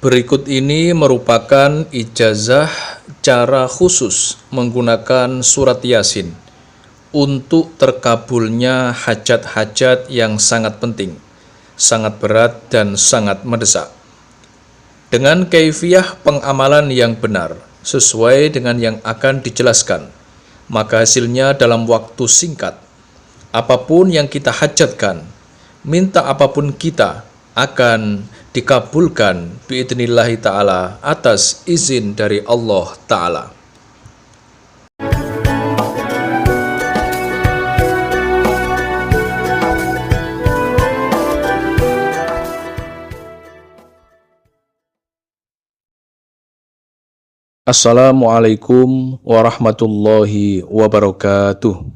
Berikut ini merupakan ijazah cara khusus menggunakan surat Yasin untuk terkabulnya hajat-hajat yang sangat penting, sangat berat dan sangat mendesak. Dengan kaifiyah pengamalan yang benar, sesuai dengan yang akan dijelaskan, maka hasilnya dalam waktu singkat, apapun yang kita hajatkan, minta apapun kita, akan dikabulkan biidnillahi ta'ala atas izin dari Allah ta'ala. Assalamualaikum warahmatullahi wabarakatuh.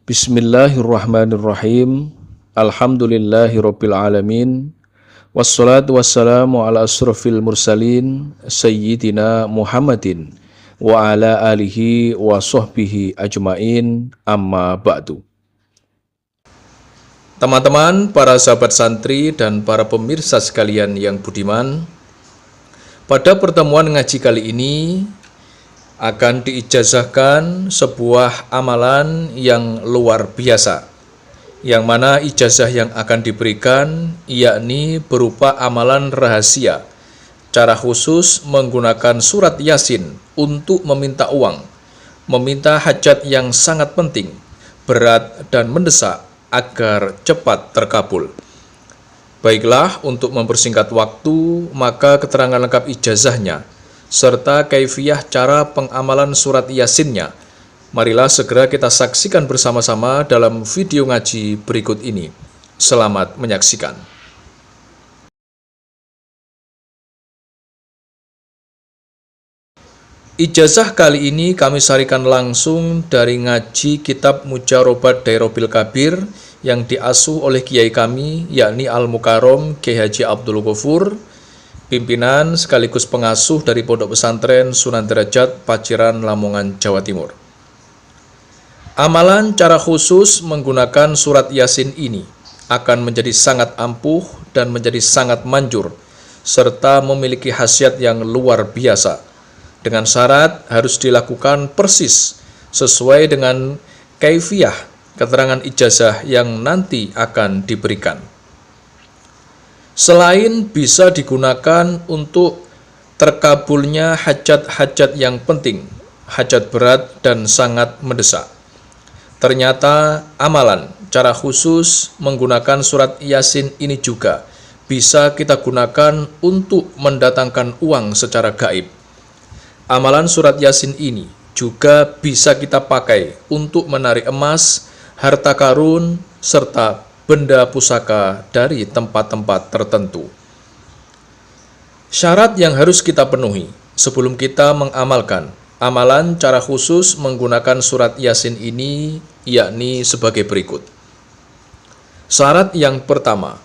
Bismillahirrahmanirrahim. Alhamdulillahirabbil alamin. Wassalatu wassalamu ala asrofil mursalin Sayyidina Muhammadin wa ala alihi wa sahbihi ajmain, amma ba'du. Teman-teman, para sahabat santri dan para pemirsa sekalian yang budiman, pada pertemuan ngaji kali ini akan diijazahkan sebuah amalan yang luar biasa, yang mana ijazah yang akan diberikan yakni berupa amalan rahasia, cara khusus menggunakan surat Yasin untuk meminta uang, meminta hajat yang sangat penting, berat dan mendesak agar cepat terkabul. Baiklah, untuk mempersingkat waktu, maka keterangan lengkap ijazahnya serta kaifiyah cara pengamalan surat Yasinnya, marilah segera kita saksikan bersama-sama dalam video ngaji berikut ini. Selamat menyaksikan. Ijazah kali ini kami sarikan langsung dari ngaji kitab Mujarobat Dairobil Kabir yang diasuh oleh kiai kami, yakni Al-Mukarrom Kiai Haji Abdul Ghafur, pimpinan sekaligus pengasuh dari Pondok Pesantren Sunan Derajat, Paciran, Lamongan, Jawa Timur. Amalan cara khusus menggunakan surat Yasin ini akan menjadi sangat ampuh dan menjadi sangat manjur, serta memiliki khasiat yang luar biasa. Dengan syarat harus dilakukan persis sesuai dengan kaifiyah keterangan ijazah yang nanti akan diberikan. Selain bisa digunakan untuk terkabulnya hajat-hajat yang penting, hajat berat dan sangat mendesak, ternyata amalan cara khusus menggunakan surat Yasin ini juga bisa kita gunakan untuk mendatangkan uang secara gaib. Amalan surat Yasin ini juga bisa kita pakai untuk menarik emas, harta karun, serta benda pusaka dari tempat-tempat tertentu. Syarat yang harus kita penuhi sebelum kita mengamalkan amalan cara khusus menggunakan surat Yasin ini yakni sebagai berikut. Syarat yang pertama,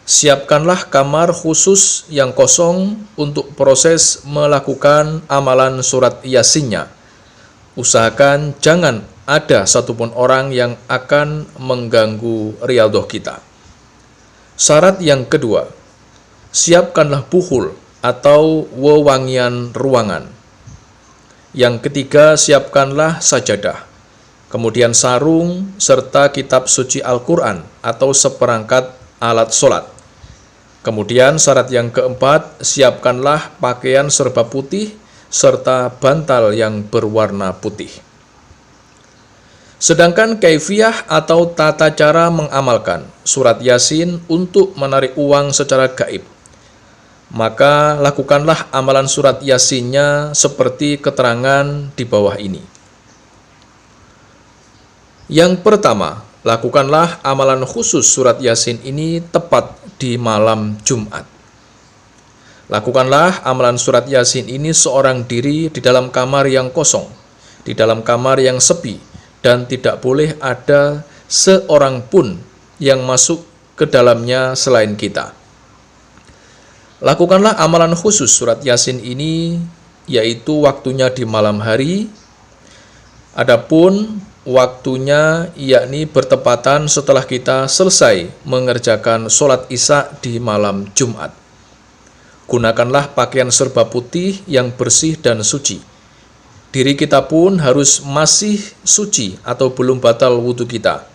siapkanlah kamar khusus yang kosong untuk proses melakukan amalan surat Yasinnya. Usahakan jangan ada satupun orang yang akan mengganggu riyadhah kita. Syarat yang kedua, siapkanlah buhul atau wewangian ruangan. Yang ketiga, siapkanlah sajadah, kemudian sarung, serta kitab suci Al-Quran atau seperangkat alat sholat. Kemudian syarat yang keempat, siapkanlah pakaian serba putih, serta bantal yang berwarna putih. Sedangkan kaifiyah atau tata cara mengamalkan surat Yasin untuk menarik uang secara gaib, maka lakukanlah amalan surat Yasinnya seperti keterangan di bawah ini. Yang pertama, lakukanlah amalan khusus surat Yasin ini tepat di malam Jumat. Lakukanlah amalan surat Yasin ini seorang diri di dalam kamar yang kosong, di dalam kamar yang sepi, dan tidak boleh ada seorang pun yang masuk ke dalamnya selain kita. Lakukanlah amalan khusus surat Yasin ini, yaitu waktunya di malam hari. Adapun waktunya yakni bertepatan setelah kita selesai mengerjakan sholat Isya di malam Jumat. Gunakanlah pakaian serba putih yang bersih dan suci. Diri kita pun harus masih suci atau belum batal wudhu kita.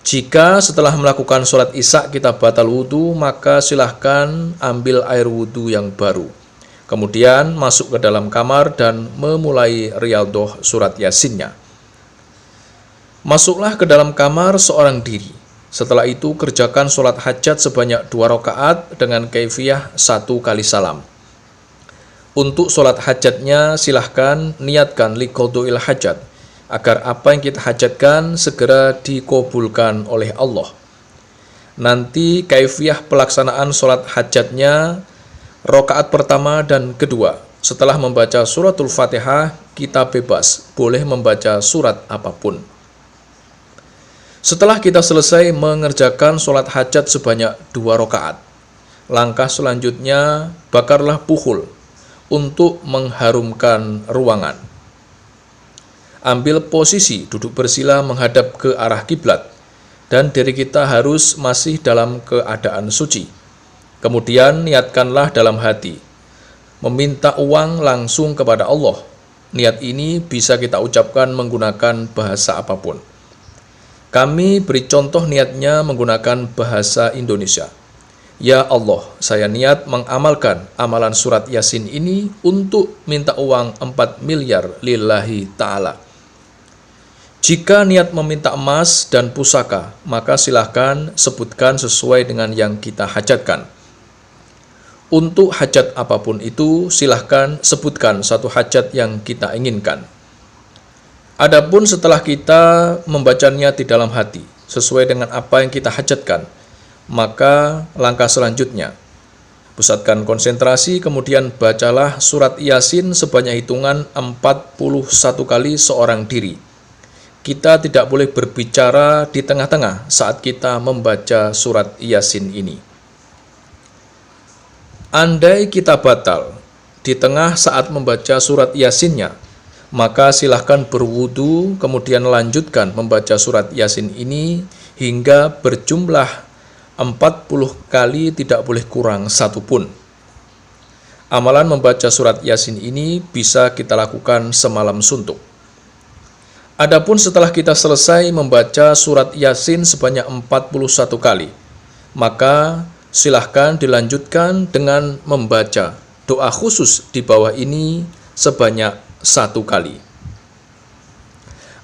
Jika setelah melakukan sholat isya kita batal wudhu, maka silahkan ambil air wudhu yang baru. Kemudian masuk ke dalam kamar dan memulai riyadhah surat Yasinnya. Masuklah ke dalam kamar seorang diri. Setelah itu kerjakan sholat hajat sebanyak 2 rakaat dengan kaifiyah 1 kali salam. Untuk sholat hajatnya silahkan niatkan liqadha'il hajat, agar apa yang kita hajatkan segera dikabulkan oleh Allah. Nanti kaifiyah pelaksanaan sholat hajatnya rakaat pertama dan kedua. Setelah membaca suratul Fatihah, kita bebas, boleh membaca surat apapun. Setelah kita selesai mengerjakan sholat hajat sebanyak 2 rakaat, langkah selanjutnya bakarlah puhul untuk mengharumkan ruangan. Ambil posisi duduk bersila menghadap ke arah kiblat, dan diri kita harus masih dalam keadaan suci. Kemudian niatkanlah dalam hati, meminta uang langsung kepada Allah. Niat ini bisa kita ucapkan menggunakan bahasa apapun. Kami beri contoh niatnya menggunakan bahasa Indonesia. Ya Allah, saya niat mengamalkan amalan surat Yasin ini untuk minta uang 4 miliar lillahi ta'ala. Jika niat meminta emas dan pusaka, maka silahkan sebutkan sesuai dengan yang kita hajatkan. Untuk hajat apapun itu, silahkan sebutkan satu hajat yang kita inginkan. Adapun setelah kita membacanya di dalam hati, sesuai dengan apa yang kita hajatkan, maka langkah selanjutnya, pusatkan konsentrasi, kemudian bacalah surat Yasin sebanyak hitungan 41 kali seorang diri. Kita tidak boleh berbicara di tengah-tengah saat kita membaca surat Yasin ini. Andai kita batal di tengah saat membaca surat Yasinnya, maka silahkan berwudu, kemudian lanjutkan membaca surat Yasin ini hingga berjumlah 40 kali, tidak boleh kurang satu pun. Amalan membaca surat Yasin ini bisa kita lakukan semalam suntuk. Adapun setelah kita selesai membaca surat Yasin sebanyak 41 kali, maka silahkan dilanjutkan dengan membaca doa khusus di bawah ini sebanyak 1 kali.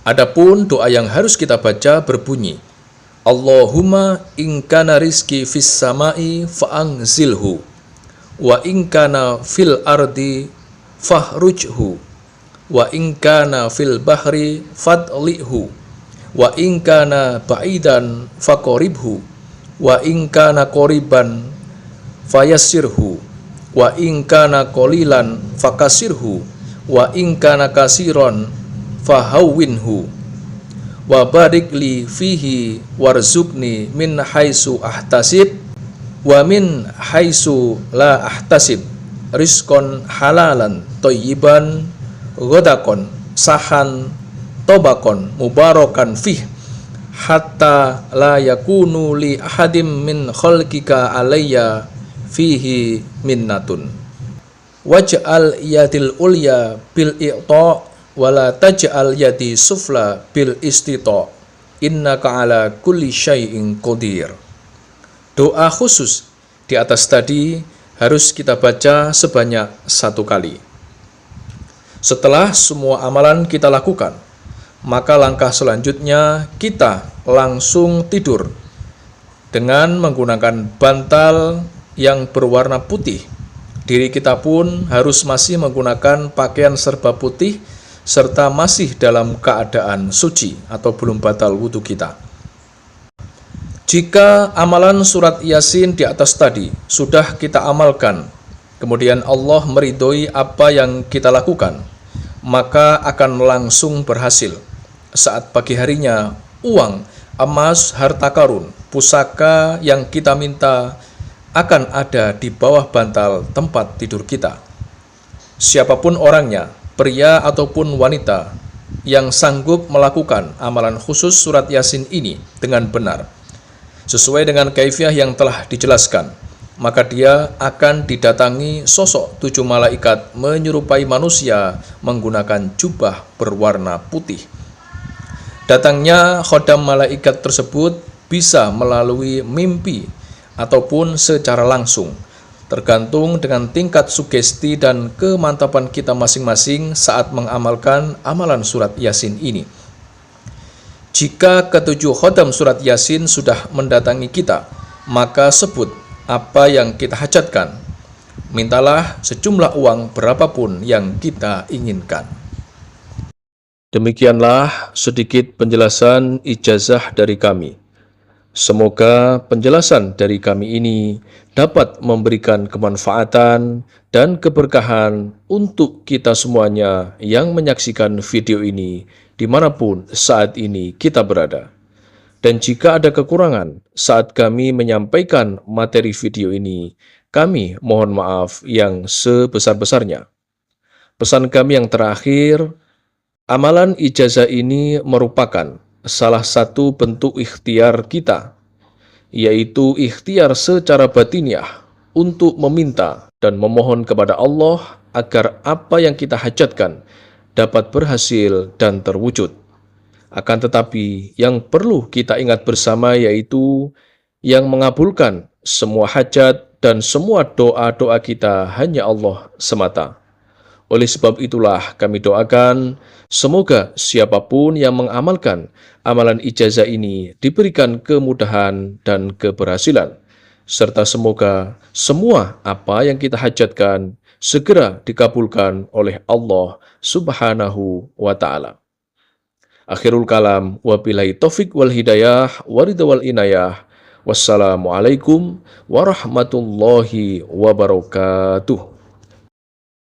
Adapun doa yang harus kita baca berbunyi, Allahumma in kana rizki fis samai fa'anzilhu, wa in kana fil ardi fahrujhu, wa in kana fil bahri fadlihu, wa in kana ba'idan faqribhu, wa in kana qoriban fayassirhu, wa in kana qalilan fakasirhu, wa in kana kasiron fahawwinhu, wa barik li fihi warzuqni min haitsu ahtasib wa min haitsu la ahtasib, rizqan halalan thayyiban ghadaqan sahan tobakon mubarakan fih, hatta la yakunu li ahadim min khalqika alayya fihi minnatun. Waj'al yadil ulya bil i'ta wala taj'al yadi sufla bil istita, innaka ala kulli syai'in qadir. Doa khusus di atas tadi harus kita baca sebanyak 1 kali. Setelah semua amalan kita lakukan, maka langkah selanjutnya kita langsung tidur dengan menggunakan bantal yang berwarna putih. Diri kita pun harus masih menggunakan pakaian serba putih serta masih dalam keadaan suci atau belum batal wudhu kita. Jika amalan surat Yasin di atas tadi sudah kita amalkan, kemudian Allah meridhoi apa yang kita lakukan, maka akan langsung berhasil. Saat pagi harinya, uang, emas, harta karun, pusaka yang kita minta akan ada di bawah bantal tempat tidur kita. Siapapun orangnya, pria ataupun wanita, yang sanggup melakukan amalan khusus surat Yasin ini dengan benar, sesuai dengan kaifiyah yang telah dijelaskan, maka dia akan didatangi sosok 7 malaikat menyerupai manusia menggunakan jubah berwarna putih. Datangnya khodam malaikat tersebut bisa melalui mimpi ataupun secara langsung, tergantung dengan tingkat sugesti dan kemantapan kita masing-masing saat mengamalkan amalan surat Yasin ini. Jika ketujuh khodam surat Yasin sudah mendatangi kita, maka sebut apa yang kita hajatkan. Mintalah sejumlah uang berapapun yang kita inginkan. Demikianlah sedikit penjelasan ijazah dari kami. Semoga penjelasan dari kami ini dapat memberikan kemanfaatan dan keberkahan untuk kita semuanya yang menyaksikan video ini dimanapun saat ini kita berada. Dan jika ada kekurangan saat kami menyampaikan materi video ini, kami mohon maaf yang sebesar-besarnya. Pesan kami yang terakhir, amalan ijazah ini merupakan salah satu bentuk ikhtiar kita, yaitu ikhtiar secara batiniah untuk meminta dan memohon kepada Allah agar apa yang kita hajatkan dapat berhasil dan terwujud. Akan tetapi yang perlu kita ingat bersama yaitu yang mengabulkan semua hajat dan semua doa-doa kita hanya Allah semata. Oleh sebab itulah kami doakan semoga siapapun yang mengamalkan amalan ijazah ini diberikan kemudahan dan keberhasilan, serta semoga semua apa yang kita hajatkan segera dikabulkan oleh Allah Subhanahu wa Ta'ala. Akhirul kalam, wabillahi taufik wal hidayah, waridha wal inayah. Wassalamualaikum warahmatullahi wabarakatuh.